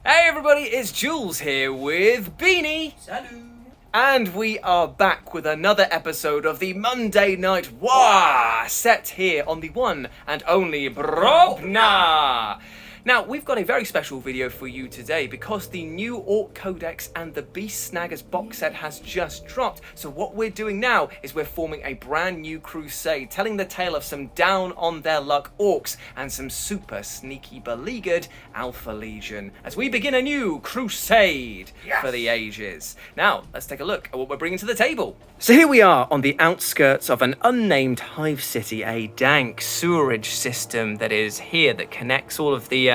Hey everybody, it's Jules here with Beanie. Salut. And we are back with another episode of the Monday Night War, set here on the one and only Brobna. Now, we've got a very special video for you today because the new Ork Codex and the Beast Snaggers box set has just dropped. So what we're doing now is we're forming a brand new crusade, telling the tale of some down on their luck orcs and some super sneaky beleaguered Alpha Legion as we begin a new crusade for the ages. Now, let's take a look at what we're bringing to the table. So here we are on the outskirts of an unnamed hive city, a dank sewerage system that is here that connects all of the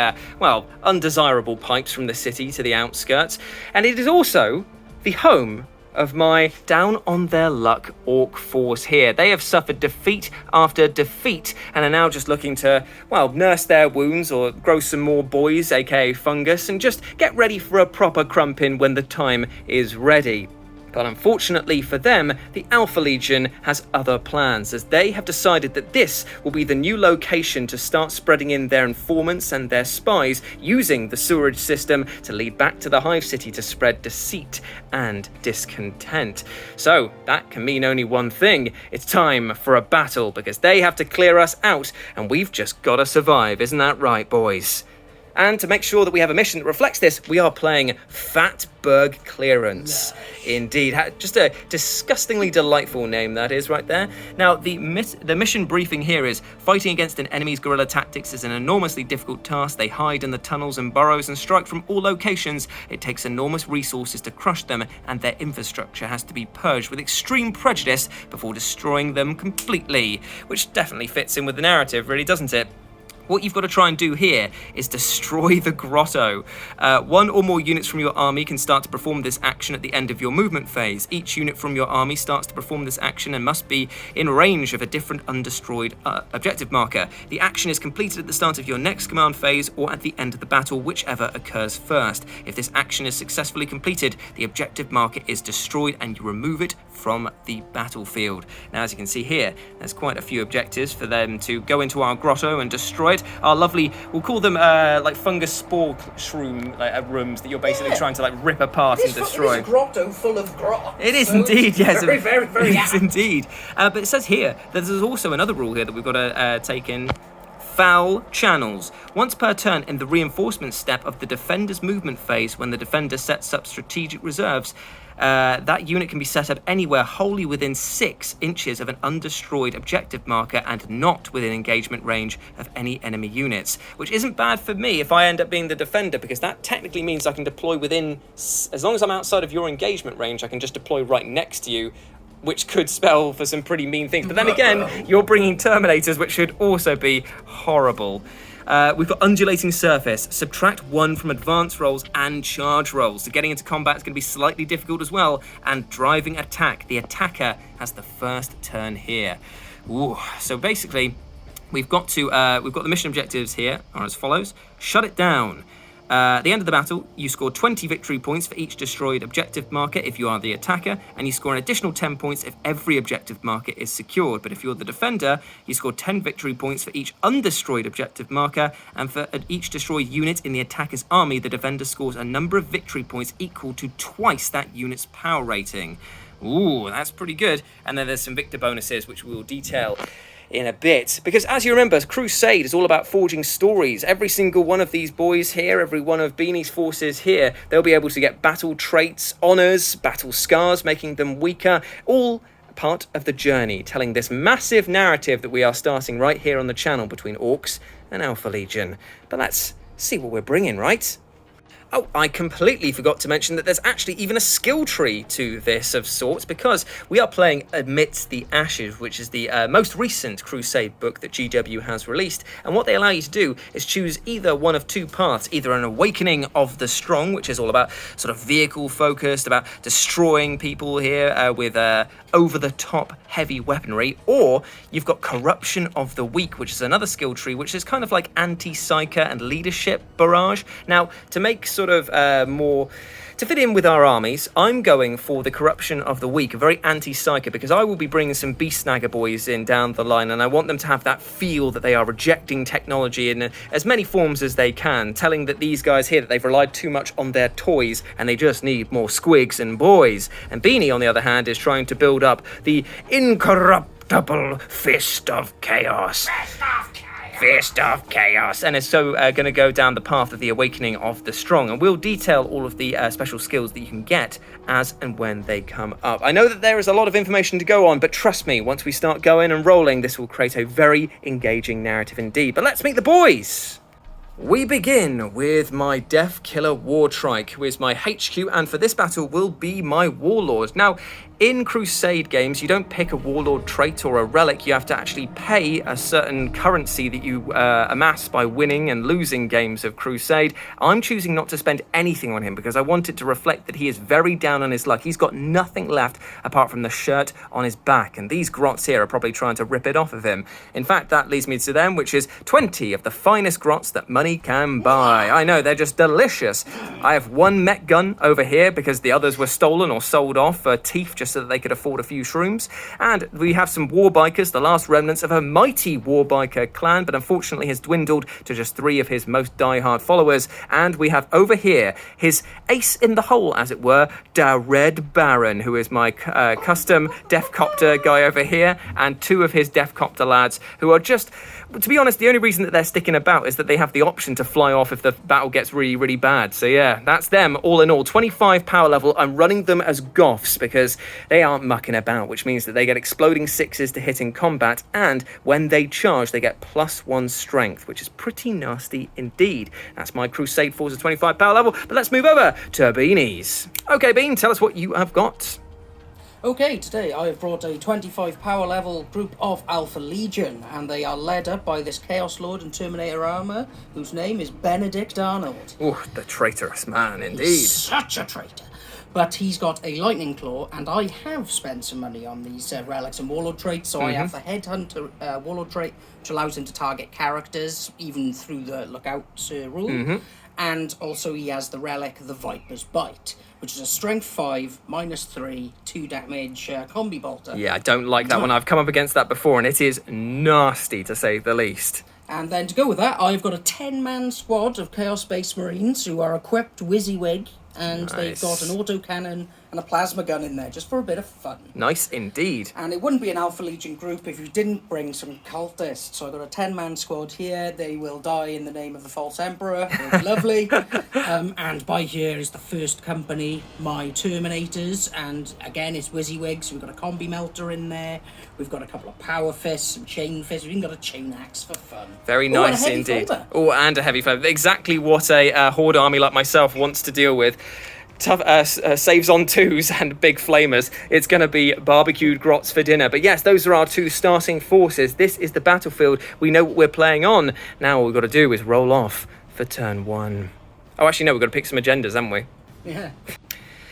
undesirable pipes from the city to the outskirts. And it is also the home of my down on their luck orc force here. They have suffered defeat after defeat and are now just looking to, nurse their wounds or grow some more boys, aka fungus, and just get ready for a proper crumpin when the time is ready. But unfortunately for them, the Alpha Legion has other plans, as they have decided that this will be the new location to start spreading in their informants and their spies, using the sewerage system to lead back to the Hive City to spread deceit and discontent. So that can mean only one thing. It's time for a battle, because they have to clear us out, and we've just got to survive. Isn't that right, boys? And to make sure that we have a mission that reflects this, we are playing Fatberg Clearance. Nice. Indeed. Just a disgustingly delightful name that is right there. Now, the mission briefing here is: fighting against an enemy's guerrilla tactics is an enormously difficult task. They hide in the tunnels and burrows and strike from all locations. It takes enormous resources to crush them, and their infrastructure has to be purged with extreme prejudice before destroying them completely. Which definitely fits in with the narrative, really, doesn't it? What you've got to try and do here is destroy the grotto. One or more units from your army can start to perform this action at the end of your movement phase. Each unit from your army starts to perform this action and must be in range of a different undestroyed objective marker. The action is completed at the start of your next command phase or at the end of the battle, whichever occurs first. If this action is successfully completed, the objective marker is destroyed and you remove it from the battlefield. Now, as you can see here, there's quite a few objectives for them to go into our grotto and destroy it. Our lovely, we'll call them like fungus spore shroom rooms that you're basically trying to rip apart and destroy. It's a grotto full of grot. It is indeed, yes. Very, very, very. It is indeed. But it says here that there's also another rule here that we've got to take in. Foul channels. Once per turn in the reinforcement step of the defender's movement phase, when the defender sets up strategic reserves, that unit can be set up anywhere wholly within 6 inches of an undestroyed objective marker and not within engagement range of any enemy units. Which isn't bad for me if I end up being the defender, because that technically means I can deploy within, as long as I'm outside of your engagement range, I can just deploy right next to you, which could spell for some pretty mean things. But then again, you're bringing Terminators, which should also be horrible. We've got undulating surface. Subtract 1 from advance rolls and charge rolls. So getting into combat is going to be slightly difficult as well. And driving attack. The attacker has the first turn here. Ooh. So basically, we've got the mission objectives here are as follows. Shut it down. At the end of the battle, you score 20 victory points for each destroyed objective marker if you are the attacker, and you score an additional 10 points if every objective marker is secured. But if you're the defender, you score 10 victory points for each undestroyed objective marker, and for each destroyed unit in the attacker's army, the defender scores a number of victory points equal to twice that unit's power rating. Ooh, that's pretty good. And then there's some victor bonuses, which we will detail in a bit, because as you remember, Crusade is all about forging stories. Every single one of these boys here, every one of Beanie's forces here, they'll be able to get battle traits, honors, battle scars, making them weaker, all part of the journey, telling this massive narrative that we are starting right here on the channel between Orks and Alpha Legion. But let's see what we're bringing, right? Oh, I completely forgot to mention that there's actually even a skill tree to this of sorts, because we are playing Amidst the Ashes, which is the most recent Crusade book that GW has released. And what they allow you to do is choose either one of 2 paths, either an Awakening of the Strong, which is all about sort of vehicle focused, about destroying people here with over-the-top heavy weaponry, or you've got Corruption of the Weak, which is another skill tree, which is kind of like anti-psyker and leadership barrage. Now, to make sort of more to fit in with our armies, I'm going for the Corruption of the Weak, a very anti-psyker, because I will be bringing some Beast Snagger boys in down the line, and I want them to have that feel that they are rejecting technology in as many forms as they can, telling that these guys here that they've relied too much on their toys and they just need more squigs and boys. And Beanie, on the other hand, is trying to build up the incorruptible Fist of Chaos. Fist of Chaos, and is so going to go down the path of the Awakening of the Strong, and we'll detail all of the special skills that you can get as and when they come up. I know that there is a lot of information to go on, but trust me, once we start going and rolling, this will create a very engaging narrative indeed. But let's meet the boys! We begin with my Death Killer Wartrike, who is my HQ, and for this battle will be my Warlord. Now, in Crusade games, you don't pick a Warlord trait or a relic. You have to actually pay a certain currency that you amass by winning and losing games of Crusade. I'm choosing not to spend anything on him because I want it to reflect that he is very down on his luck. He's got nothing left apart from the shirt on his back, and these grots here are probably trying to rip it off of him. In fact, that leads me to them, which is 20 of the finest grots that money can buy. I know, they're just delicious. I have one mech gun over here because the others were stolen or sold off for teeth just so that they could afford a few shrooms. And we have some warbikers, the last remnants of a mighty warbiker clan, but unfortunately has dwindled to just 3 of his most diehard followers. And we have over here his ace in the hole, as it were, Da Red Baron, who is my custom Deathcopter guy over here, and 2 of his Deathcopter lads, who are just, to be honest, the only reason that they're sticking about is that they have the option to fly off if the battle gets really, really bad. So yeah, that's them all in all. 25 power level. I'm running them as Goffs because they aren't mucking about, which means that they get exploding 6s to hit in combat, and when they charge, they get +1 strength, which is pretty nasty indeed. That's my Crusade force at 25 power level, but let's move over to Beanies. Okay, Bean, tell us what you have got. Okay, today I have brought a 25 power level group of Alpha Legion, and they are led up by this Chaos Lord in Terminator armour, whose name is Benedict Arnold. Oh, the traitorous man, indeed. He's such a traitor. But he's got a Lightning Claw, and I have spent some money on these relics and Warlord traits, so I have the Headhunter Warlord trait, which allows him to target characters, even through the Lookout rule. And also he has the relic, the Viper's Bite, which is a strength 5, -3, 2 damage combi bolter. Yeah, I don't like that one. I've come up against that before, and it is nasty, to say the least. And then to go with that, I've got a 10-man squad of Chaos Space Marines who are equipped WYSIWYG, and they've got an autocannon and a plasma gun in there, just for a bit of fun. Nice indeed. And it wouldn't be an Alpha Legion group if you didn't bring some cultists. So I've got a 10-man squad here. They will die in the name of the False Emperor. They're lovely. And by here is the first company, my Terminators. And again, it's WYSIWYG, so we've got a combi melter in there. We've got a couple of power fists, some chain fists. We've even got a chain axe for fun. Very nice indeed. Oh, and a heavy foe. Exactly what a horde army like myself wants to deal with. Tough saves on 2s and big flamers. It's going to be barbecued grots for dinner. But yes, those are our 2 starting forces. This is the battlefield. We know what we're playing on. Now all we've got to do is roll off for turn 1. Oh, actually, no, we've got to pick some agendas, haven't we? Yeah.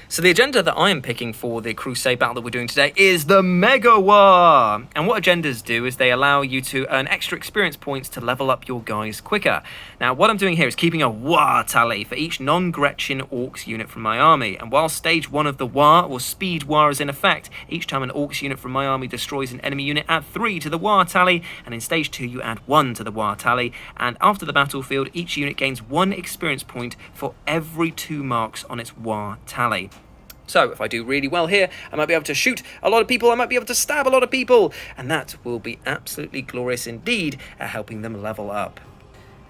So the agenda that I am picking for the Crusade battle that we're doing today is the Mega War. And what agendas do is they allow you to earn extra experience points to level up your guys quicker. Now, what I'm doing here is keeping a war tally for each non-Gretchen Orks unit from my army. And while stage 1 of the war, or speed war, is in effect, each time an Orks unit from my army destroys an enemy unit, add 3 to the war tally. And in stage 2, you add 1 to the war tally. And after the battlefield, each unit gains 1 experience point for every 2 marks on its war tally. So if I do really well here, I might be able to shoot a lot of people, I might be able to stab a lot of people, and that will be absolutely glorious indeed at helping them level up.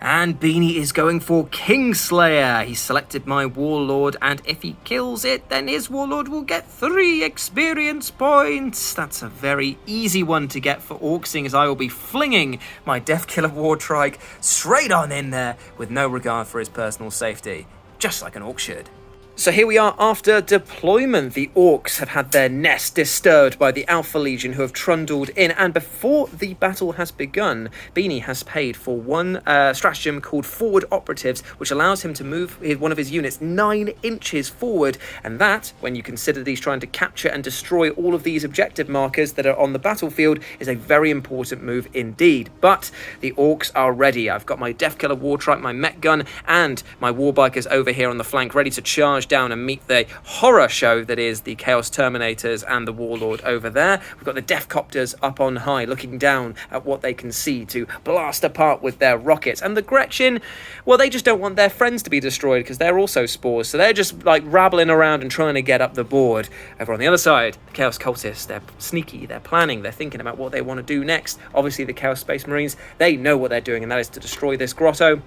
And Beanie is going for Kingslayer. He's selected my Warlord, and if he kills it, then his Warlord will get 3 experience points. That's a very easy one to get for Orcs, seeing as I will be flinging my Deathkiller Wartrike straight on in there with no regard for his personal safety, just like an Orc should. So here we are after deployment. The Orcs have had their nest disturbed by the Alpha Legion, who have trundled in, and before the battle has begun, Beanie has paid for one stratagem called Forward Operatives, which allows him to move one of his units 9 inches forward, and that, when you consider that he's trying to capture and destroy all of these objective markers that are on the battlefield, is a very important move indeed. But the Orcs are ready. I've got my Deathkiller Wartrike, my mech gun, and my Warbikers over here on the flank ready to charge charge down and meet the horror show that is the Chaos Terminators and the Warlord over there. We've got the Death Copters up on high, looking down at what they can see to blast apart with their rockets. And the Gretchen, well, they just don't want their friends to be destroyed because they're also spores. So they're just like rabbling around and trying to get up the board. Over on the other side, the Chaos Cultists, they're sneaky, they're planning, they're thinking about what they want to do next. Obviously, the Chaos Space Marines, they know what they're doing, and that is to destroy this grotto.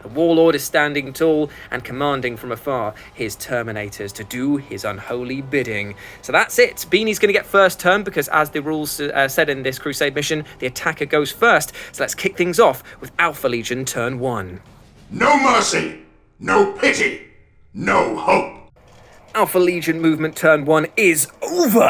The Warlord is standing tall and commanding from afar his Terminators to do his unholy bidding. So that's it. Beanie's going to get first turn because, as the rules said in this Crusade mission, the attacker goes first. So let's kick things off with Alpha Legion turn 1. No mercy, no pity, no hope. Alpha Legion movement turn 1 is over,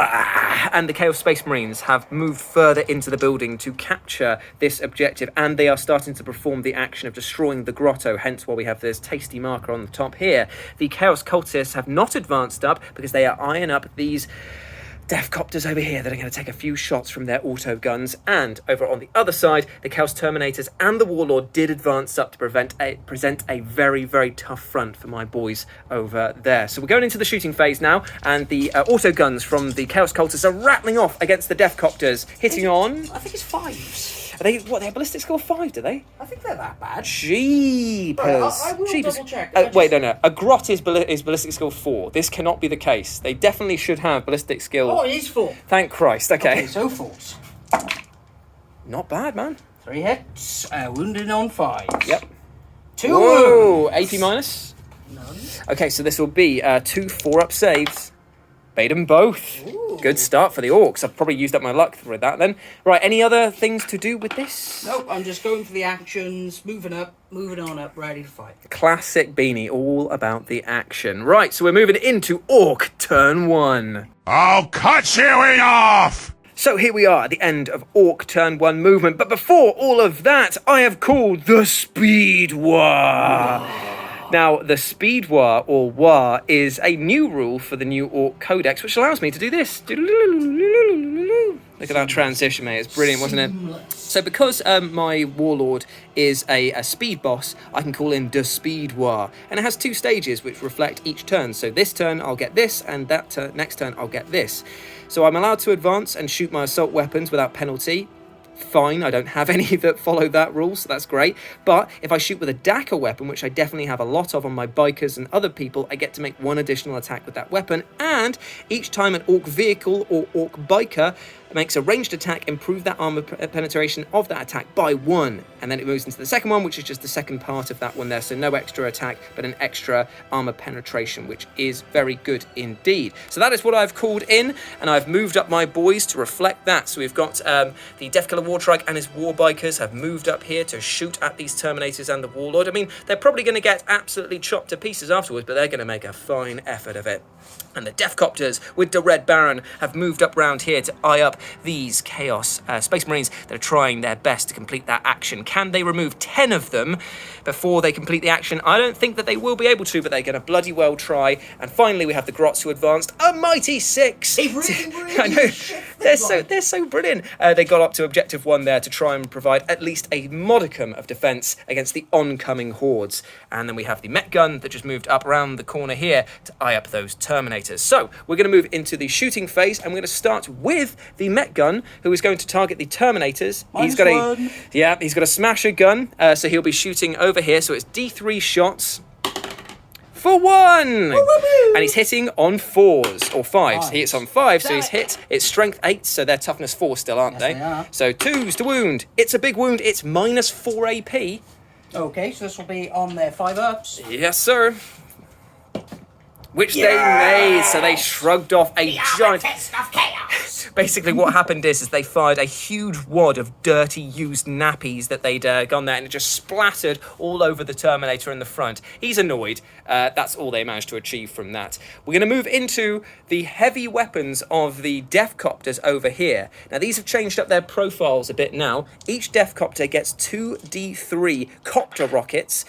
and the Chaos Space Marines have moved further into the building to capture this objective, and they are starting to perform the action of destroying the grotto, hence why we have this tasty marker on the top here. The Chaos Cultists have not advanced up because they are eyeing up these Death Copters over here that are going to take a few shots from their auto guns, and over on the other side, the Chaos Terminators and the Warlord did advance up to present a very, very tough front for my boys over there. So we're going into the shooting phase now, and the auto guns from the Chaos Cultists are rattling off against the Death Copters, hitting on... I think it's 5s. Are they, what, they have ballistic skill 5, do they? I think they're that bad. Jeepers. I will Jeepers. double check. Wait, no. A grot is ballistic skill 4. This cannot be the case. They definitely should have ballistic skill... Oh, it is 4. Thank Christ, okay. So 4s. Not bad, man. 3 hits, wounded on 5s. Yep. 2 Whoa, wounds. AP minus? None. Okay, so this will be 2 4-up saves. Bait them both. Ooh. Good start for the Orks. I've probably used up my luck with that then. Right, any other things to do with this? Nope, I'm just going for the actions, moving on up, ready to fight. Classic Beanie, all about the action. Right, so we're moving into Ork turn 1. I'll cut you off! So here we are at the end of Ork turn 1 movement, but before all of that, I have called the Speed War. Now, the Speed War, or War, is a new rule for the new Ork Codex, which allows me to do this. Look at that transition, mate. It's brilliant, wasn't it? So because my Warlord is a speed boss, I can call him the Speed War. And it has 2 stages which reflect each turn. So this turn, I'll get this, and that next turn, I'll get this. So I'm allowed to advance and shoot my assault weapons without penalty. Fine, I don't have any that follow that rule, so that's great. But if I shoot with a Dakka weapon, which I definitely have a lot of on my bikers and other people, I get to make 1 additional attack with that weapon. And each time an Ork vehicle or Ork biker makes a ranged attack, improve that armor penetration of that attack by 1. And then it moves into the second one, which is just the second part of that one there. So no extra attack, but an extra armor penetration, which is very good indeed. So that is what I've called in, and I've moved up my boys to reflect that. So we've got the Deathkiller Wartrike and his Warbikers have moved up here to shoot at these Terminators and the Warlord. I mean, they're probably going to get absolutely chopped to pieces afterwards, but they're going to make a fine effort of it. And the Death Copters with the Red Baron have moved up round here to eye up these Chaos Space Marines that are trying their best to complete that action. Can they remove 10 of them before they complete the action? I don't think that they will be able to, but they're going to bloody well try. And finally, we have the Grots who advanced a mighty 6. They really I know, they're so brilliant. They got up to objective 1 there to try and provide at least a modicum of defense against the oncoming hordes. And then we have the Met Gun that just moved up around the corner here to eye up those Terminators. So we're going to move into the shooting phase, and we're going to start with the Met Gun, who is going to target the Terminators. He's got a smasher gun, so he'll be shooting over here. So it's D3 shots for 1, and he's hitting on 4s or 5s. He hits on 5, so he's hit. It's strength 8, so they're toughness 4 still, aren't they? Are. So 2s to wound. It's a big wound. It's minus 4 AP. Okay, so this will be on their 5-ups. Yes, sir. Which they made, so they shrugged off a giant... Of chaos. Basically what happened is they fired a huge wad of dirty used nappies that they'd gone there, and it just splattered all over the Terminator in the front. He's annoyed. That's all they managed to achieve from that. We're going to move into the heavy weapons of the Death Copters over here. Now these have changed up their profiles a bit now. Each Death Copter gets 2 D3 copter rockets,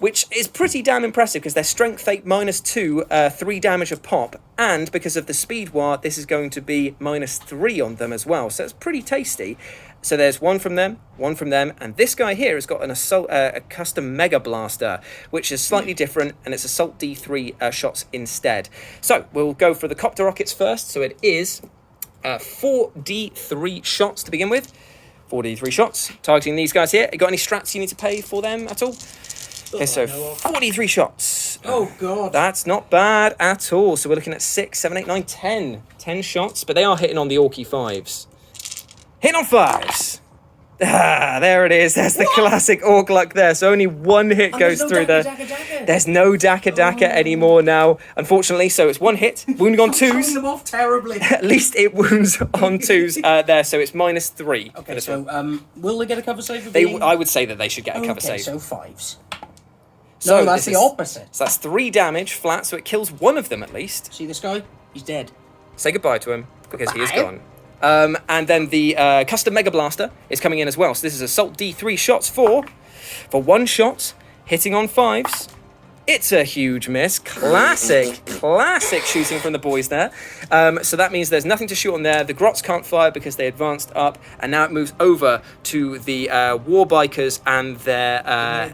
which is pretty damn impressive because they're strength 8 minus 2, 3 damage a pop, and because of the Speed War, this is going to be minus 3 on them as well, so it's pretty tasty. So there's one from them, and this guy here has got an assault, a custom Mega Blaster, which is slightly different, and it's Assault D3 shots instead. So we'll go for the copter rockets first. So it is 4D3 shots to begin with. 4D3 shots, targeting these guys here. You got any strats you need to pay for them at all? Okay, so 43 shots. Oh, God. That's not bad at all. So we're looking at 6, 7, 8, 9, 10. 10 shots, but they are hitting on the Orky 5s. Hitting on 5s. Ah, there it is. There's the classic Ork luck there. So only one hit goes through there. There's no Dakka Dakka anymore now, unfortunately. So it's one hit, wounding on 2s. Them off terribly. At least it wounds on 2s there, so it's -3. Okay, so will they get a cover save? I would say that they should get a cover save. So 5s. So no, that's the opposite. So that's 3 damage flat, so it kills one of them at least. See this guy? He's dead. Say goodbye to him, because he is gone. And then the custom Mega Blaster is coming in as well. So this is Assault D3 shots for 1 shot, hitting on 5s. It's a huge miss. Classic shooting from the boys there. So that means there's nothing to shoot on there. The Grots can't fire because they advanced up. And now it moves over to the War Bikers and their...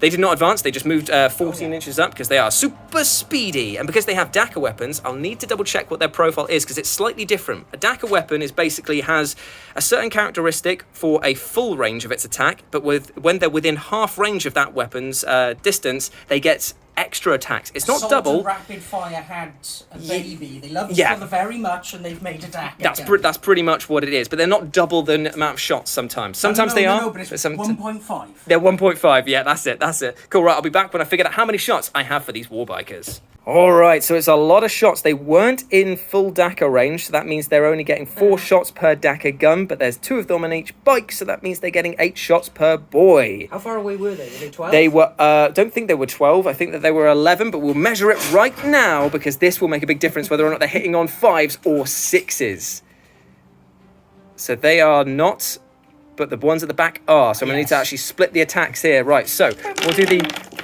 They did not advance, they just moved 14 inches up because they are super speedy. And because they have Dakka weapons, I'll need to double check what their profile is because it's slightly different. A Dakka weapon is basically has a certain characteristic for a full range of its attack, but when they're within half range of that weapon's distance, they get extra attacks. It's not Assault double. And Rapid Fire had a baby. They love each other very much, and they've made a Dakka. That's pretty much what it is. But they're not double the amount of shots. Sometimes they are. No, but it's 1.5. They're 1.5. Yeah, that's it. Cool. Right, I'll be back when I figured out how many shots I have for these war bikers. All right, so it's a lot of shots. They weren't in full Dakka range, so that means they're only getting 4 shots per Dakka gun, but there's 2 of them on each bike, so that means they're getting 8 shots per boy. How far away were they? Were they 12? They were, don't think they were 12. I think that they were 11, but we'll measure it right now because this will make a big difference whether or not they're hitting on 5s or 6s. So they are not, but the ones at the back are. So I'm going to need to actually split the attacks here. Right, so we'll do the...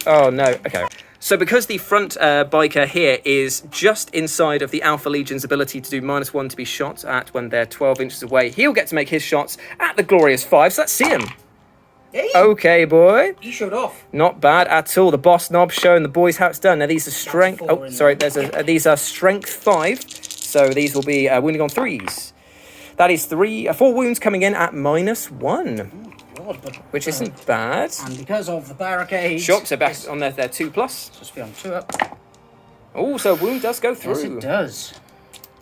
Oh, no. Okay. So because the front biker here is just inside of the Alpha Legion's ability to do -1 to be shot at when they're 12 inches away, he'll get to make his shots at the glorious 5. So let's see him. Hey. Okay, boy. He showed off. Not bad at all. The boss knob showing the boys how it's done. Now these are strength... Oh, sorry. These are strength 5. So these will be wounding on 3s. That is 4 wounds coming in at -1. Which isn't bad. And because of the barricade... Sure, so back on their 2+. Just be on 2 up. Oh, so wound does go through. Yes, it does.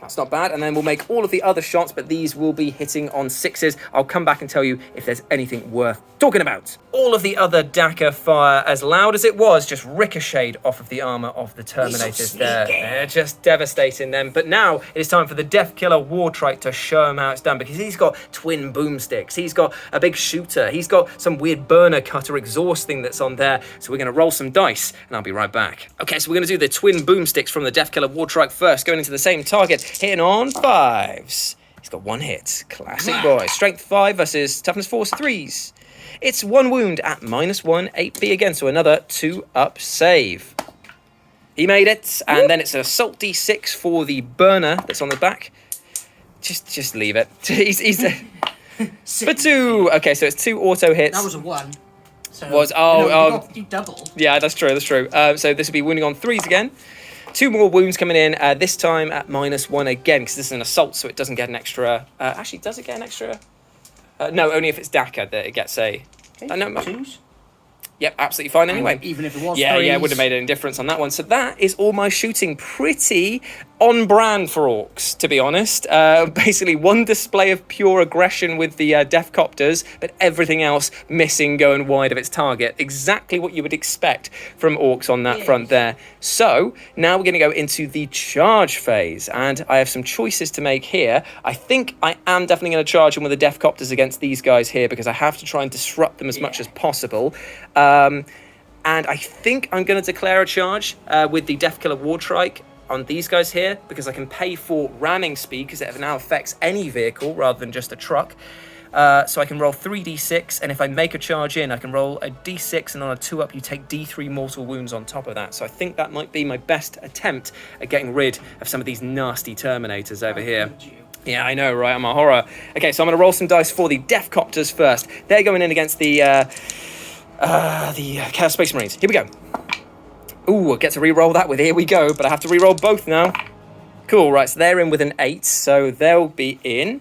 That's not bad. And then we'll make all of the other shots, but these will be hitting on 6s. I'll come back and tell you if there's anything worth talking about. All of the other Dakka fire, as loud as it was, just ricocheted off of the armor of the Terminators there. They're just devastating them. But now it is time for the Death Killer Wartrike to show him how it's done, because he's got twin boomsticks. He's got a big shooter. He's got some weird burner cutter exhaust thing that's on there. So we're going to roll some dice, and I'll be right back. Okay, so we're going to do the twin boomsticks from the Death Killer Wartrike first, going into the same target, hitting on 5s. He's got 1 hit. Classic boy. Strength 5 versus toughness 4, so 3s. It's 1 wound at -1, 8p again, so another 2-up save. He made it, and then it's an Assault D6 for the burner that's on the back. Just leave it. he's for 2. Okay, so it's 2 auto hits. That was a 1. So, you double. Yeah, that's true. So this will be wounding on 3s again. 2 more wounds coming in, this time at -1 again, because this is an assault, so it doesn't get an extra... actually, does it get an extra... no, only if it's Dakka that it gets a... Okay, no, 2s? Yep, absolutely fine anyway. Even if it was 3s. Yeah, it wouldn't have made any difference on that one. So that is all my shooting. Pretty on brand for Orks, to be honest. Basically, 1 display of pure aggression with the Deathcopters, but everything else missing, going wide of its target. Exactly what you would expect from Orks on that front there. So now we're going to go into the charge phase, and I have some choices to make here. I think I am definitely going to charge in with the Deathcopters against these guys here, because I have to try and disrupt them as much as possible. And I think I'm going to declare a charge with the Death Killer Wartrike on these guys here, because I can pay for ramming speed, because it now affects any vehicle rather than just a truck. So I can roll 3d6, and if I make a charge in, I can roll a d6, and on a 2-up, you take d3 mortal wounds on top of that. So I think that might be my best attempt at getting rid of some of these nasty Terminators over here. Yeah, I know, right? I'm a horror. Okay, so I'm going to roll some dice for the Death Copters first. They're going in against the Chaos Space Marines. Here we go. Ooh, I get to re-roll that with here we go, but I have to re-roll both now. Cool, right, so they're in with an 8, so they'll be in.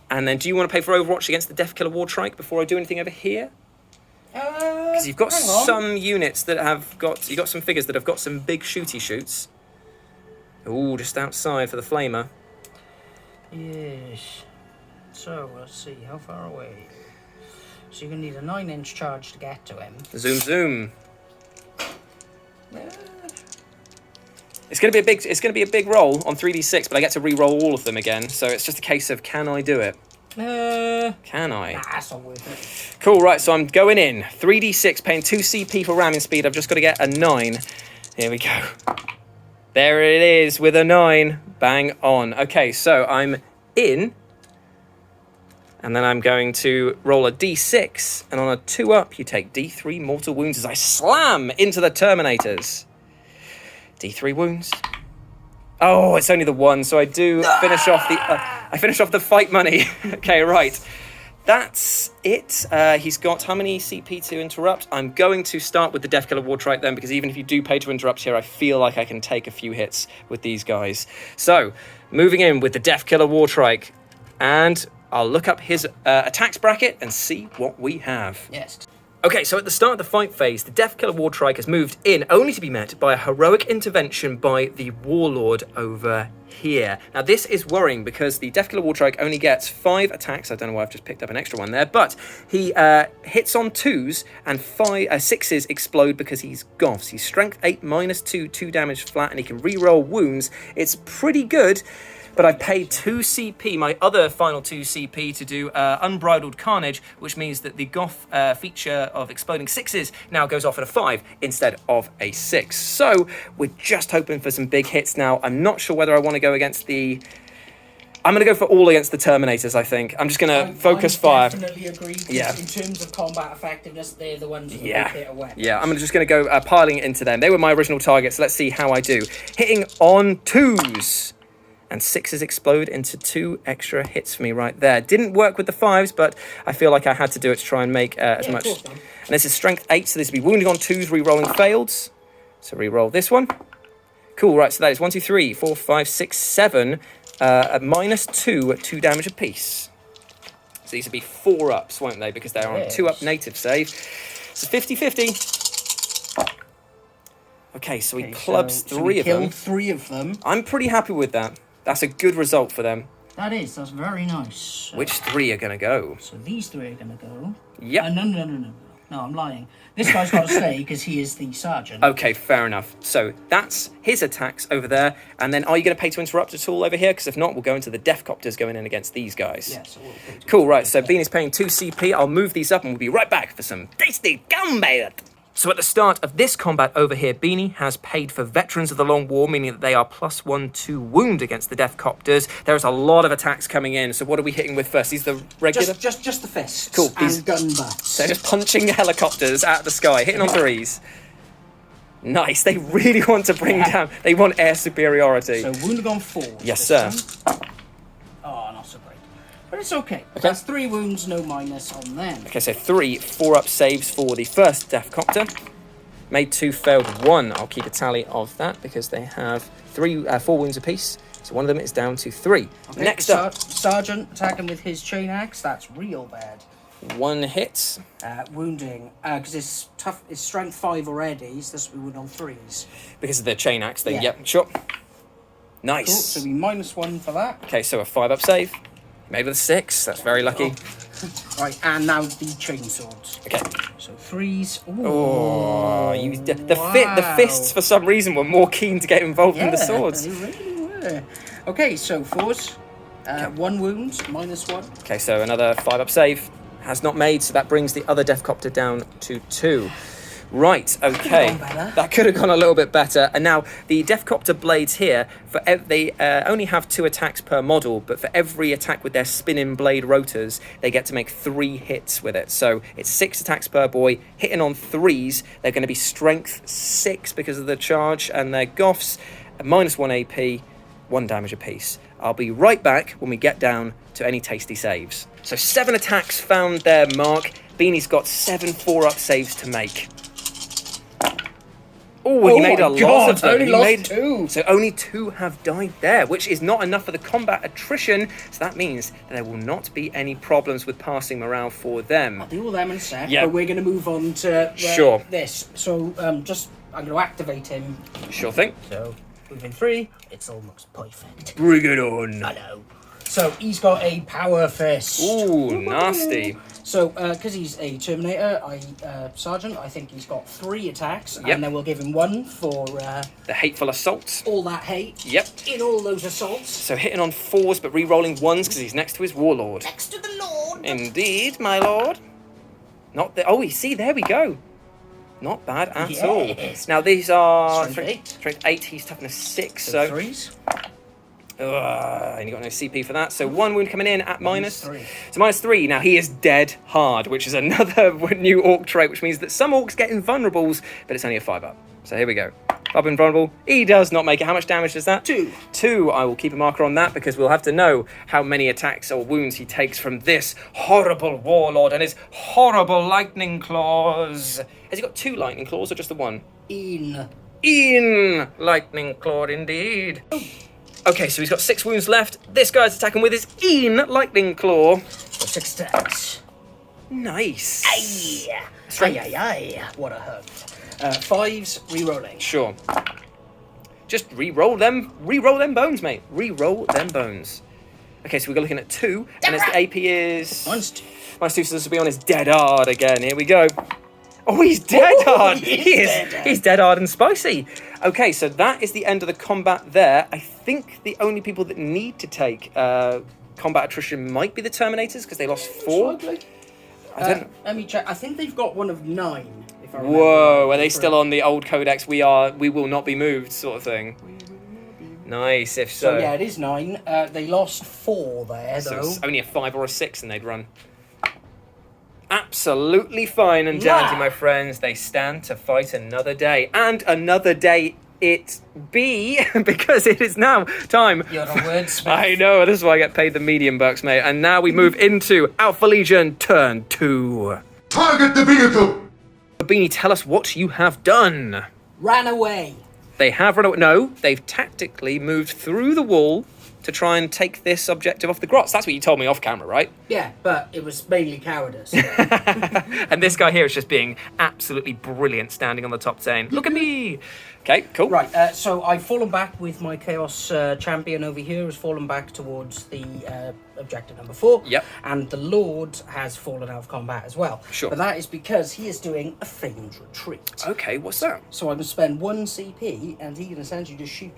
And then do you want to pay for Overwatch against the Death Killer Wartrike before I do anything over here? Because you've got some units that have got... You've got some figures that have got some big shooty shoots. Ooh, just outside for the Flamer. Yes. So, let's see, how far away? So you're going to need a 9-inch charge to get to him. Zoom, zoom. It's going to be a big roll on 3d6, but I get to re-roll all of them again. So it's just a case of, can I do it? Can I? Nah, that's not worth it. Cool, right, so I'm going in. 3d6, paying 2 CP for ramming speed. I've just got to get a 9. Here we go. There it is with a 9. Bang on. Okay, so I'm in. And then I'm going to roll a d6. And on a 2 up, you take d3 mortal wounds as I slam into the Terminators. D3 wounds. Oh, it's only the 1, so I do finish off the... I finish off the fight money. Okay, right. That's it. He's got how many CP to interrupt? I'm going to start with the Death Killer Wartrike then, because even if you do pay to interrupt here, I feel like I can take a few hits with these guys. So, moving in with the Death Killer Wartrike, and I'll look up his attacks bracket and see what we have. Yes. Okay, so at the start of the fight phase, the Death Killer Wartrike has moved in, only to be met by a heroic intervention by the Warlord over here. Now, this is worrying because the Death Killer Wartrike only gets 5 attacks. I don't know why I've just picked up an extra one there, but he hits on 2s and 6s explode because he's Goffs. He's Strength 8, -2, 2 damage flat, and he can re-roll wounds. It's pretty good. But I've paid 2 CP, my other final 2 CP, to do Unbridled Carnage, which means that the Goff feature of exploding 6s now goes off at a 5 instead of a 6. So we're just hoping for some big hits now. I'm not sure whether I want to go against the... I'm going to go for all against the Terminators, I think. I'm just going to focus fire. I definitely agree. Yeah. In terms of combat effectiveness, they're the ones with the big hit away. Yeah, I'm just going to go piling it into them. They were my original targets. Let's see how I do. Hitting on 2s. And 6s explode into 2 extra hits for me right there. Didn't work with the 5s, but I feel like I had to do it to try and make as much. And this is Strength 8, so this will be wounding on 2s, re-rolling failed. So re-roll this one. Cool, right, so that is 1, 2, 3, 4, 5, 6, 7. At -2, 2 damage apiece. So these will be 4 ups, won't they? Because they're on a 2 up native save. So 50-50. Okay, so he clubs 3 of them. Killed 3 of them. I'm pretty happy with that. That's a good result for them. That's very nice. Which 3 are going to go? So these 3 are going to go. Yep. No, I'm lying. This guy's got to stay because he is the sergeant. Okay, fair enough. So that's his attacks over there. And then are you going to pay to interrupt at all over here? Because if not, we'll go into the Death Copters going in against these guys. Yeah, so we'll pay to cool, right. So Bean is paying 2 CP. I'll move these up and we'll be right back for some tasty combat. So at the start of this combat over here, Beanie has paid for Veterans of the Long War, meaning that they are +1 to wound against the Death Copters. There's a lot of attacks coming in. So what are we hitting with first? These are the regular? Just the fists. Cool. And gun butts. They're just punching helicopters out of the sky, hitting on 3s. Nice. They really want to bring down... They want air superiority. So wounding on 4. Yes, sir. Oh, not so great. But it's okay. That's 3 wounds, no minus on them. Okay, so 3 4-up saves for the first Death Copter. Made 2, failed 1. I'll keep a tally of that because they have 4 wounds apiece. So one of them is down to 3. Okay, Next up. Sergeant attacking with his chain axe. That's real bad. 1 hit. Wounding. Because it's strength 5 already, so this will be wound on 3s. Because of the chain axe thing. Yeah. Yep, sure. Nice. Cool, so we -1 for that. Okay, so a 5-up save. Made with a 6. That's very lucky. Right, and now the chainswords. Okay. So 3s. Ooh. Oh, the fists for some reason were more keen to get involved in the swords. They really were. Okay, so 4s. 1 wound, -1. Okay, so another 5-up save. Has not made, so that brings the other Death Copter down to 2. Right, okay. That could have gone a little bit better. And now, the Death Copter blades here, they only have 2 attacks per model, but for every attack with their spinning blade rotors, they get to make 3 hits with it. So it's 6 attacks per boy, hitting on 3s. They're going to be Strength 6 because of the charge, and they're Goffs, -1 AP, 1 damage apiece. I'll be right back when we get down to any tasty saves. So 7 attacks found their mark. Beanie's got 7 4-up saves to make. Oh, he made a lot of them. Only lost 2. So only 2 have died there, which is not enough for the combat attrition. So that means that there will not be any problems with passing morale for them. I'll do all them in a sec, Yeah. but we're going to move on to Sure. this. So I'm going to activate him. Sure thing. So moving 3, it's almost perfect. Bring it on. I know. So he's got a power fist. Ooh, nasty. So, because he's a Terminator, Sergeant, I think he's got 3 attacks, Yep. and then we'll give him 1 for The hateful assaults. all that hate. Yep. In all those assaults. So hitting on 4s, but re-rolling 1s because he's next to his warlord. Next to the Lord. Indeed, my lord. Not the. Oh, you see, there we go. Not bad at all. Yes. Now these are Strength 8. Strength 8. He's toughness 6. So So 3s. and you got no CP for that. So 1 wound coming in at minus. -3. So -3. Now he is dead hard, which is another new orc trait, which means that some orcs get invulnerables, but it's only a 5-up. So here we go. Up invulnerable. He does not make it. How much damage does that? 2. 2. I will keep a marker on that because we'll have to know how many attacks or wounds he takes from this horrible warlord and his horrible lightning claws. Has he got 2 lightning claws or just the 1? In lightning claw, indeed. Okay, so he's got 6 wounds left. This guy's attacking with his lightning claw. 6 attacks. Nice. Aye. Strength. Aye. What a hurt. 5s, re-rolling. Sure. Just re-roll them bones, mate. Re-roll them bones. Okay, so we're looking at 2, and as the AP is -2. -2, so this will be on his dead Ard again. Here we go. Oh, he's dead hard. He's dead hard and spicy. Okay, so that is the end of the combat there. I think the only people that need to take combat attrition might be the Terminators because they lost 4. I don't know. Let me check. I think they've got one of 9. If I remember. Whoa, are they still on the old codex? We will not be moved, sort of thing. Nice, if so. So yeah, it is 9. They lost 4 there, So though. it's only a 5 or a 6 and they'd run. Absolutely fine and dandy, my friends. They stand to fight another day. And another day it be, because it is now time. You're a wordsmith. I know, this is why I get paid the medium bucks, mate. And now we move into Alpha Legion Turn 2. Target the vehicle! Beanie, tell us what you have done. Ran away. They have run away. No, they've tactically moved through the wall to try and take this objective off the grots. That's what you told me off camera, right? Yeah, but it was mainly cowardice. And this guy here is just being absolutely brilliant, standing on the top saying, "Look at me." Okay, cool. Right, so I've fallen back with my Chaos champion over here, has fallen back towards the objective number 4. Yep. And the Lord has fallen out of combat as well. Sure. But that is because he is doing a famed retreat. Okay, what's that? So I'm going to spend 1 CP and he can essentially just shoot.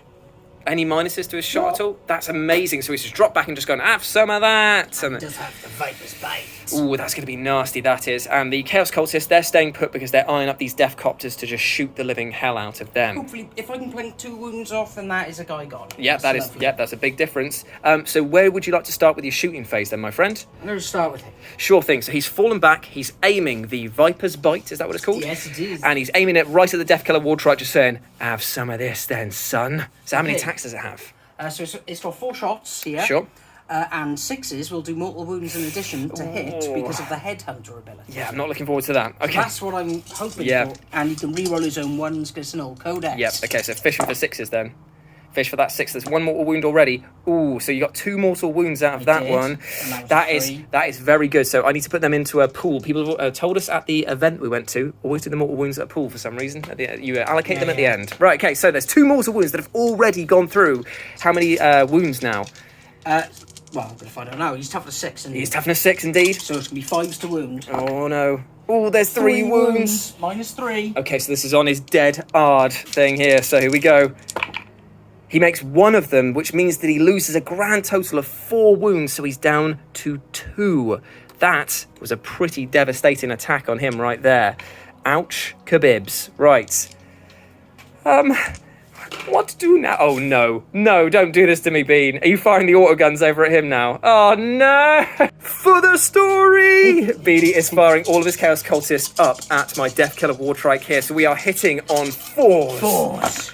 Any minuses to his shot at all? That's amazing. So he's just dropped back and just gone, have some of that. And He does have the Viper's Bite. ooh, that's going to be nasty, that is. And the Chaos Cultists, they're staying put because they're eyeing up these Death Copters to just shoot the living hell out of them. Hopefully, if I can plink 2 wounds off, then that is a guy gone. Yeah, That's lovely. that's a big difference. So where would you like to start with your shooting phase then, my friend? I'm going to start with him. Sure thing. So he's fallen back. He's aiming the Viper's Bite. Is that what it's called? Yes, it is. And he's aiming it right at the Death Killer Wartrite, just saying, have some of this then, son. So how many Okay. attacks does it have? So it's got 4 shots here. Sure. And 6s will do mortal wounds in addition to hit because of the Headhunter ability. Yeah, I'm not looking forward to that. Okay. That's what I'm hoping Yeah. for. And he can reroll his own 1s because it's an old codex. Yep. Okay, so fish with the 6s then. Fish for that 6. There's 1 mortal wound already. Ooh, so you got 2 mortal wounds out of that did, one. and that was a 3. That is very good. So I need to put them into a pool. People told us at the event we went to, always do the mortal wounds at a pool for some reason. You allocate them at the Yeah. end. Right, okay, so there's 2 mortal wounds that have already gone through. How many wounds now? Well, I'm going to find out now. He's toughness 6. And He's toughness 6 indeed. So it's going to be 5s to wound. Oh no. Oh, there's 3 wounds. -3. Okay, so this is on his dead Ard thing here. So here we go. He makes 1 of them, which means that he loses a grand total of 4 wounds, so he's down to 2. That was a pretty devastating attack on him right there. Ouch, kabibs. Right. What to do now? Oh, no. No, don't do this to me, Bean. Are you firing the autoguns over at him now? Oh, no. For the story. Beanie is firing all of his Chaos Cultists up at my Death Killer Wartrike here, so we are hitting on 4s. 4s.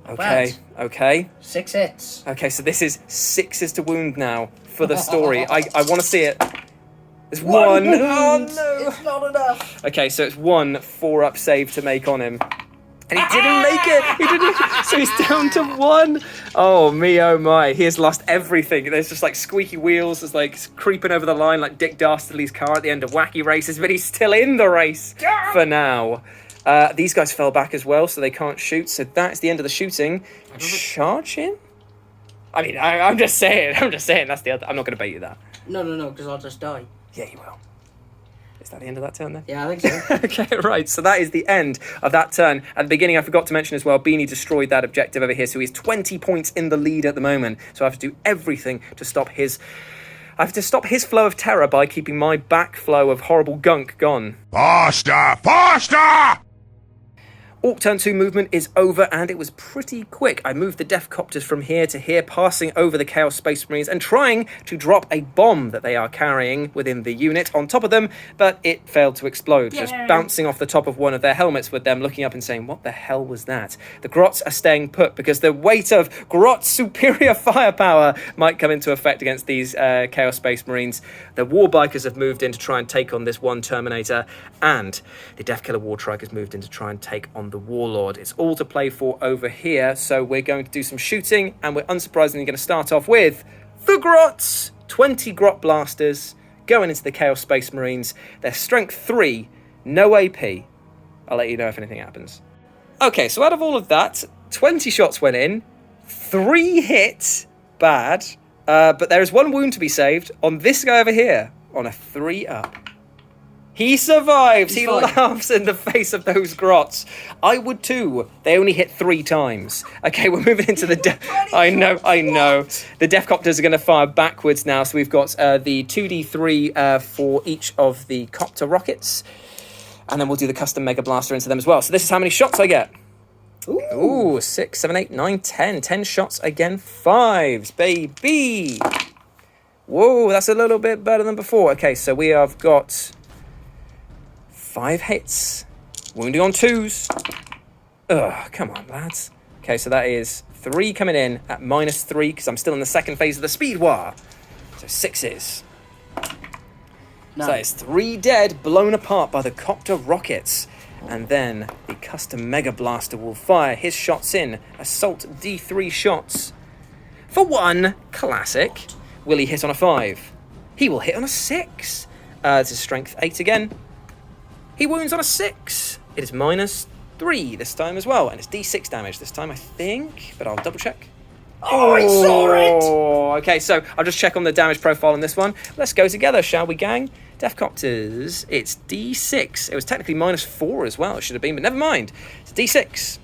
Okay, okay. 6 hits. Okay, so this is 6 to wound now for the story. I want to see it. There's 1. Oh no! It's not enough. Okay, so it's 1 4-up save to make on him. And he didn't make it! He didn't. So he's down to 1. Oh me, oh my. He has lost everything. There's just like squeaky wheels. There's like creeping over the line like Dick Dastardly's car at the end of Wacky Races, but he's still in the race for now. These guys fell back as well, so they can't shoot. So that's the end of the shooting. Charge in? I mean, I'm just saying. That's the other. I'm not going to bait you that. No, because I'll just die. Yeah, you will. Is that the end of that turn then? Yeah, I think so. Okay, right. So that is the end of that turn. At the beginning, I forgot to mention as well, Beanie destroyed that objective over here, so he's 20 points in the lead at the moment. So I have to do everything to stop his... I have to stop his flow of terror by keeping my backflow of horrible gunk gone. Faster! Faster! Ork turn 2 movement is over, and it was pretty quick. I moved the Death Copters from here to here, passing over the Chaos Space Marines and trying to drop a bomb that they are carrying within the unit on top of them, but it failed to explode, just bouncing off the top of one of their helmets with them looking up and saying, what the hell was that? The Grots are staying put because the weight of Grot's superior firepower might come into effect against these Chaos Space Marines. The War Bikers have moved in to try and take on this one Terminator, and the Deathkiller War Trike has moved in to try and take on the Warlord. It's all to play for over here, so we're going to do some shooting, and we're unsurprisingly going to start off with the Grots. 20 Grot blasters going into the Chaos Space Marines. They're strength 3, no AP. I'll let you know if anything happens. Okay, so out of all of that, 20 shots went in, 3 hit, bad, but there is 1 wound to be saved on this guy over here on a 3-up. He survives. He laughs in the face of those Grots. I would too. They only hit 3 times. Okay, we're moving into the... I know. The Death Copters are going to fire backwards now. So we've got the 2d3 for each of the Copter rockets. And then we'll do the custom Mega Blaster into them as well. So this is how many shots I get. Ooh, 6, 7, 8, 9, 10. 10 shots again. 5s, baby. Whoa, that's a little bit better than before. Okay, so we have got... 5 hits. Wounding on 2s. Ugh, come on, lads. Okay, so that is 3 coming in at -3, because I'm still in the second phase of the Speed War. So 6s. No. So that is 3 dead, blown apart by the Copter rockets. And then the custom Mega Blaster will fire his shots in. Assault D3 shots. For 1, classic. Will he hit on a 5? He will hit on a 6. This is strength 8 again. He wounds on a 6. It is -3 this time as well. And it's D6 damage this time, I think. But I'll double check. Oh, I saw it! Okay, so I'll just check on the damage profile on this one. Let's go together, shall we, gang? Death Copters, it's D6. It was technically -4 as well, it should have been, but never mind. It's D6.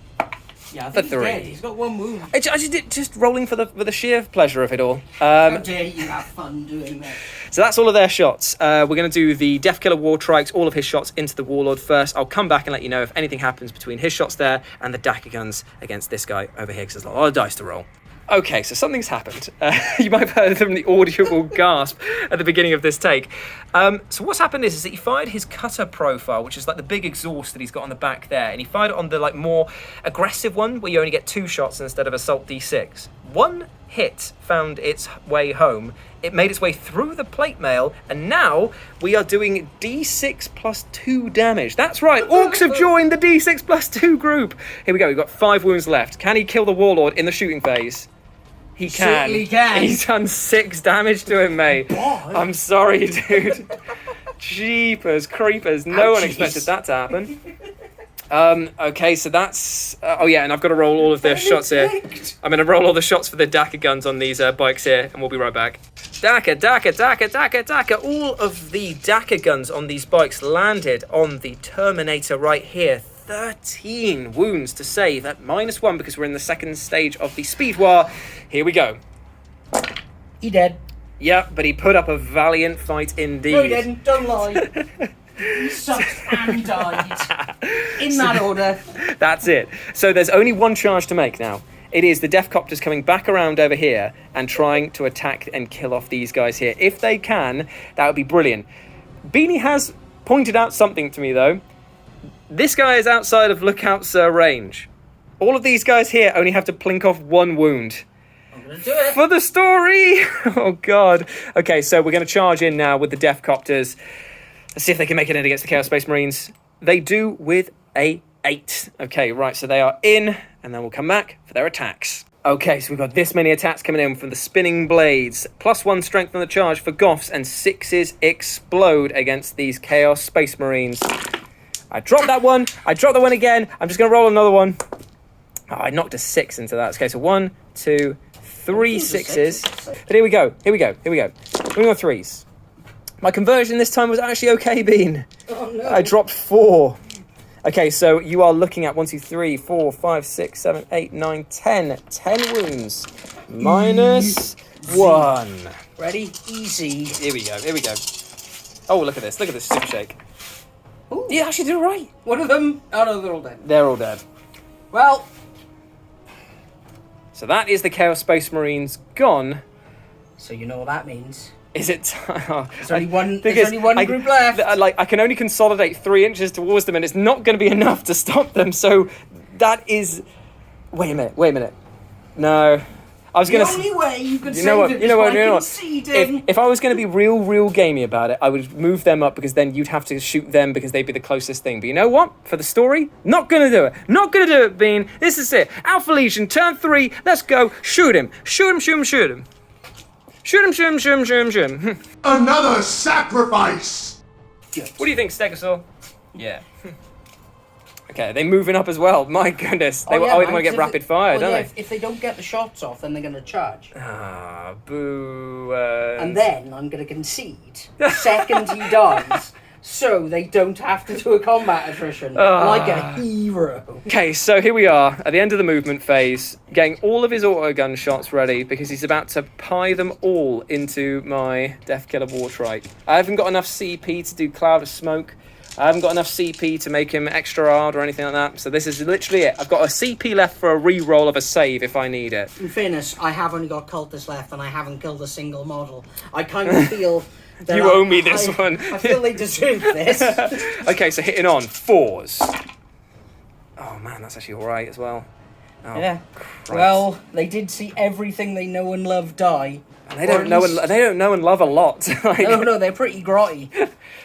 Yeah, I think for 3. He's dead. He's got 1 wound. I just did just rolling for the sheer pleasure of it all. How dare you have fun doing that? So that's all of their shots. We're going to do the Deathkiller War Trikes, all of his shots into the Warlord first. I'll come back and let you know if anything happens between his shots there and the Dakka guns against this guy over here, because there's a lot of dice to roll. Okay, so something's happened. You might have heard from the audible gasp at the beginning of this take. So what's happened is that he fired his cutter profile, which is like the big exhaust that he's got on the back there, and he fired it on the like more aggressive one, where you only get 2 shots instead of Assault D6. 1 hit found its way home. It made its way through the plate mail, and now we are doing D6 plus 2 damage. That's right, Orks have joined the D6 plus 2 group. Here we go, we've got 5 wounds left. Can he kill the Warlord in the shooting phase? He can. Certainly can. He's done 6 damage to him, mate. Boy. I'm sorry, dude. Jeepers creepers. No one expected that to happen. Okay, so that's... oh, yeah, and I've got to roll all of the shots here. I'm going to roll all the shots for the Dakka guns on these bikes here, and we'll be right back. Dakka, Dakka, Dakka, Dakka, Dakka. All of the Dakka guns on these bikes landed on the Terminator right here. 13 wounds to save at -1 because we're in the second stage of the Speed War. Here we go. He dead. Yeah, but he put up a valiant fight indeed. No, he didn't. Don't lie. He sucked and died. In that order. That's it. So there's only 1 charge to make now. It is the Death Copters coming back around over here and trying to attack and kill off these guys here. If they can, that would be brilliant. Beanie has pointed out something to me, though. This guy is outside of Lookout's range. All of these guys here only have to plink off 1 wound. I'm going to do it. For the story! Oh, God. Okay, so we're going to charge in now with the Death Copters. Let's see if they can make it in against the Chaos Space Marines. They do with a 8. Okay, right, so they are in, and then we'll come back for their attacks. Okay, so we've got this many attacks coming in from the Spinning Blades. +1 strength on the charge for Goffs, and 6s explode against these Chaos Space Marines. I dropped that one. I dropped that one again. I'm just going to roll another one. Oh, I knocked a 6 into that. Okay, so 1, 2, 3 6s. But here we go. Moving on 3s. My conversion this time was actually okay, Bean. Oh, no. I dropped 4. Okay, so you are looking at 1, 2, 3, 4, 5, 6, 7, 8, 9, 10. 10 wounds. Minus 1. Ready? Easy. Here we go. Oh, look at this super shake. Ooh. You actually did it right. One of them... Oh, no, they're all dead. They're all dead. Well... So that is the Chaos Space Marines gone. So you know what that means. Is it? There's only one group left. I can only consolidate 3 inches towards them, and it's not going to be enough to stop them. So that is. Wait a minute. No, I was going to. The only way you could save what? it You know what? conceding. If I was going to be real gamey about it, I would move them up because then you'd have to shoot them because they'd be the closest thing. But you know what? For the story, not going to do it. Not going to do it, Bean. This is it. Alpha Legion, turn 3. Let's go. Shoot him. Shoot him. Another sacrifice! What do you think, Stegosaur? Yeah. Okay, they're moving up as well. My goodness. They want to get rapid fire, don't they? If they don't get the shots off, then they're going to charge. Ah, boo. And then I'm going to concede. Second he dies. So they don't have to do a combat attrition. Like a hero. Okay, so here we are at the end of the movement phase, getting all of his autogun shots ready because he's about to pie them all into my Deathkiller Wartrike. I haven't got enough CP to do Cloud of Smoke. I haven't got enough CP to make him extra hard or anything like that. So this is literally it. I've got a CP left for a re-roll of a save if I need it. In fairness, I have only got cultists left and I haven't killed a single model. I kind of feel... You owe me this one. I feel they deserve this. Okay, so hitting on 4s. Oh man, that's actually alright as well. Oh, yeah. Christ. Well, they did see everything they know and love die. And they don't know and love a lot. No, they're pretty grotty.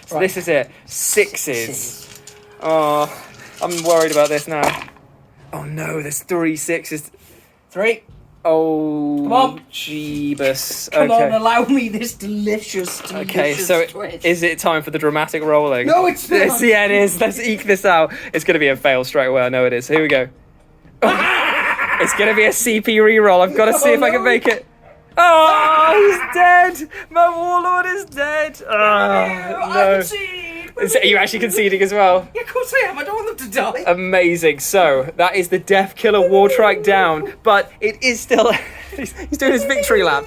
So right. This is it. 6s. Oh, I'm worried about this now. Oh no, there's 3 6s. 3. Oh, come on, Jeebus. Come on, allow me this delicious Okay, so twist. Is it time for the dramatic rolling? No, it's not. Yeah, it is. Let's eke this out. It's going to be a fail straight away. I know it is. Here we go. Oh, it's going to be a CP reroll. I've got to see if I can make it. Oh, he's dead. My warlord is dead. Oh, no. Are you actually conceding as well? Yeah, of course I am. I don't want them to die. Amazing. So, that is the Deathkiller Wartrike down, but it is still... he's doing his victory lap.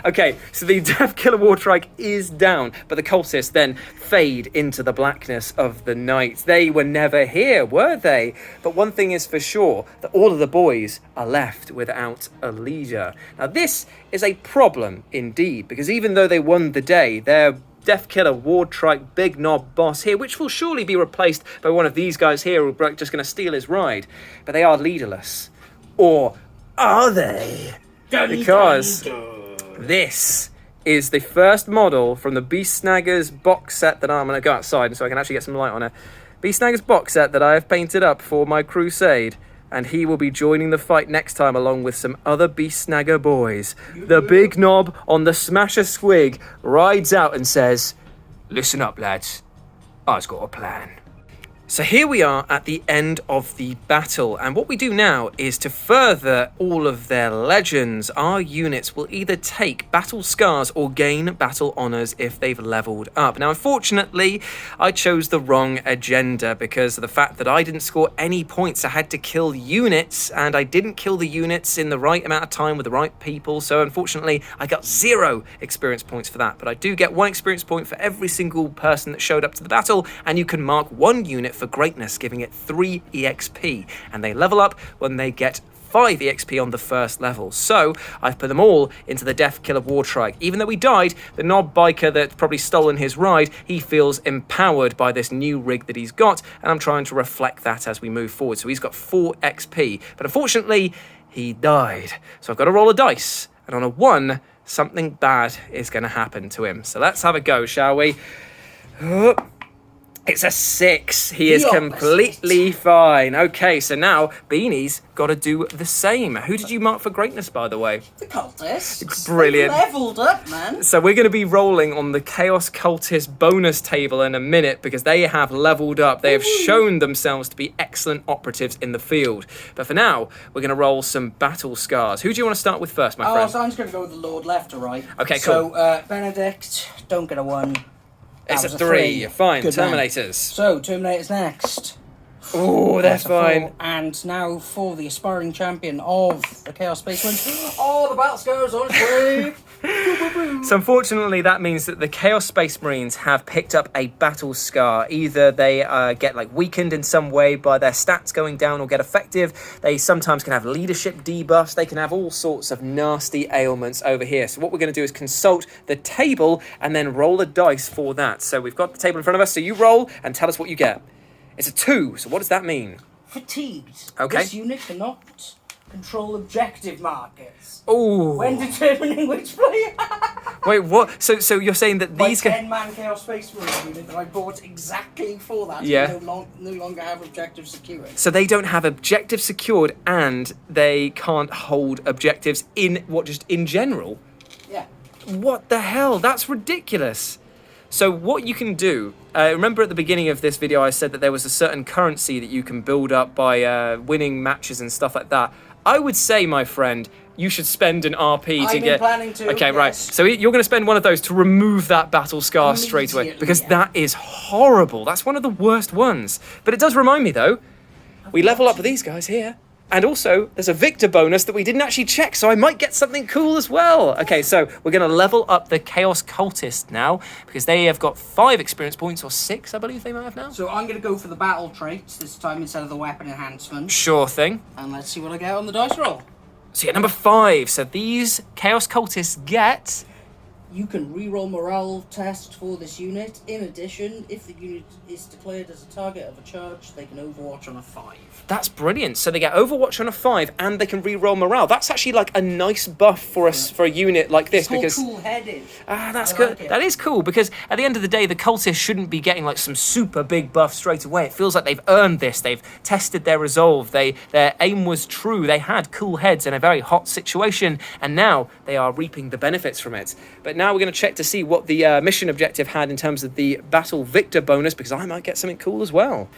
Okay, so the Deathkiller Wartrike is down, but the cultists then fade into the blackness of the night. They were never here, were they? But one thing is for sure, that all of the boys are left without a leader. Now, this is a problem indeed, because even though they won the day, their Deathkiller Wartrike Big Knob boss here, which will surely be replaced by one of these guys here who are just going to steal his ride. But they are leaderless. Or are they? Because this is the first model from the Beast Snaggers box set that I'm going to go outside so I can actually get some light on it. Beast Snaggers box set that I have painted up for my Crusade. And he will be joining the fight next time along with some other Beast Snagger boys. The Big Knob on the Smasher Squig rides out and says, "Listen up, lads. I've got a plan." So here we are at the end of the battle, and what we do now is to further all of their legends. Our units will either take battle scars or gain battle honours if they've leveled up. Now, unfortunately, I chose the wrong agenda because of the fact that I didn't score any points. I had to kill units, and I didn't kill the units in the right amount of time with the right people, so unfortunately, I got 0 experience points for that. But I do get 1 experience point for every single person that showed up to the battle, and you can mark 1 unit for greatness, giving it 3 EXP. And they level up when they get 5 EXP on the first level. So I've put them all into the Death Killer Wartrike. Even though he died, the knob biker that's probably stolen his ride, he feels empowered by this new rig that he's got, and I'm trying to reflect that as we move forward. So he's got 4 XP, but unfortunately he died. So I've got to roll a dice, and on a 1, something bad is going to happen to him. So let's have a go, shall we? It's a 6. He is completely fine. Okay, so now Beanie's got to do the same. Who did you mark for greatness, by the way? The cultists. Brilliant. They leveled up, man. So we're going to be rolling on the Chaos Cultist bonus table in a minute because they have leveled up. They have shown themselves to be excellent operatives in the field. But for now, we're going to roll some battle scars. Who do you want to start with first, my friend? So I'm just going to go with the Lord left to right. Okay, cool. So Benedict, don't get a 1. It's a 3. Fine. Good Terminators. Man. So Terminators next. Oh, that's fine. And now for the aspiring champion of the Chaos Space Marines. Oh, the battle scars on its way. So unfortunately, that means that the Chaos Space Marines have picked up a battle scar. Either they get like weakened in some way by their stats going down or get effective. They sometimes can have leadership debuffs. They can have all sorts of nasty ailments over here. So what we're going to do is consult the table and then roll a dice for that. So we've got the table in front of us. So you roll and tell us what you get. It's a 2, so what does that mean? Fatigued. Okay. This unit cannot control objective markers. Oh. When determining which player. Wait, what? So you're saying that these... My 10-man Chaos Space Marine unit that I bought exactly for that. Yeah. No longer have objective secured. So they don't have objectives secured and they can't hold objectives just in general? Yeah. What the hell? That's ridiculous. So what you can do, remember at the beginning of this video I said that there was a certain currency that you can build up by winning matches and stuff like that. I would say, my friend, you should spend an RP to get... I'm planning to, Okay, yes. right. So you're going to spend one of those to remove that battle scar straight away. Because that is horrible. That's one of the worst ones. But it does remind me, though, we level up these guys here. And also, there's a victor bonus that we didn't actually check, so I might get something cool as well. Okay, so we're going to level up the Chaos Cultist now, because they have got 5 experience points, or 6, I believe they might have now. So I'm going to go for the battle traits this time instead of the weapon enhancement. Sure thing. And let's see what I get on the dice roll. So yeah, number 5. So these Chaos Cultists get... You can reroll morale test for this unit. In addition, if the unit is declared as a target of a charge, they can overwatch on a 5. That's brilliant. So they get Overwatch on a 5, and they can re-roll morale. That's actually like a nice buff for for a unit like this, because cool-headed. That's good. That is cool, because at the end of the day, the cultists shouldn't be getting like some super big buff straight away. It feels like they've earned this. They've tested their resolve. Their aim was true. They had cool heads in a very hot situation, and now they are reaping the benefits from it. But now we're going to check to see what the mission objective had in terms of the battle victor bonus, because I might get something cool as well.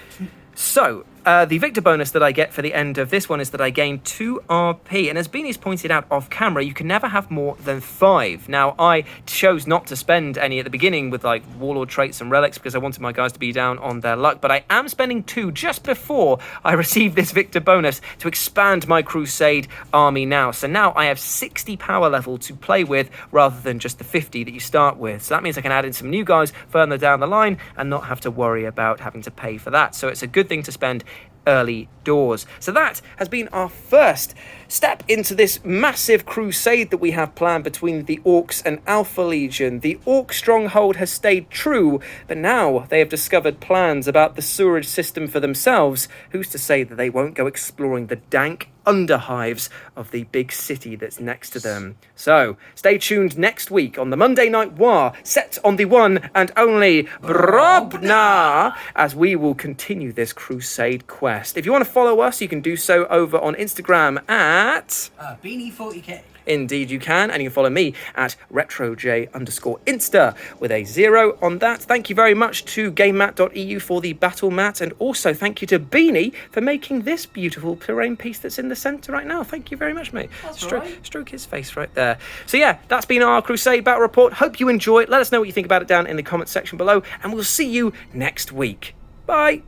So, the victor bonus that I get for the end of this one is that I gain 2 RP, and as Beanie's pointed out off camera, you can never have more than 5. Now, I chose not to spend any at the beginning with like warlord traits and relics because I wanted my guys to be down on their luck, but I am spending 2 just before I receive this victor bonus to expand my Crusade army now. So now I have 60 power level to play with rather than just the 50 that you start with. So that means I can add in some new guys further down the line and not have to worry about having to pay for that. So it's a good thing to spend early doors. So that has been our first step into this massive crusade that we have planned between the Orks and Alpha Legion. The Ork stronghold has stayed true, but now they have discovered plans about the sewerage system for themselves. Who's to say that they won't go exploring the dank underhives of the big city that's next to them? So stay tuned next week on the Monday Night War, set on the one and only Brobna, as we will continue this crusade quest. If you want to follow us, you can do so over on Instagram at Beanie40k. Indeed you can, and you can follow me at retroj_insta with a 0 on that. Thank you very much to gamemat.eu for the battle mat, and also thank you to Beanie for making this beautiful terrain piece that's in the centre right now. Thank you very much, mate. Stroke his face right there. So yeah, that's been our Crusade Battle Report. Hope you enjoy it. Let us know what you think about it down in the comments section below, and we'll see you next week. Bye.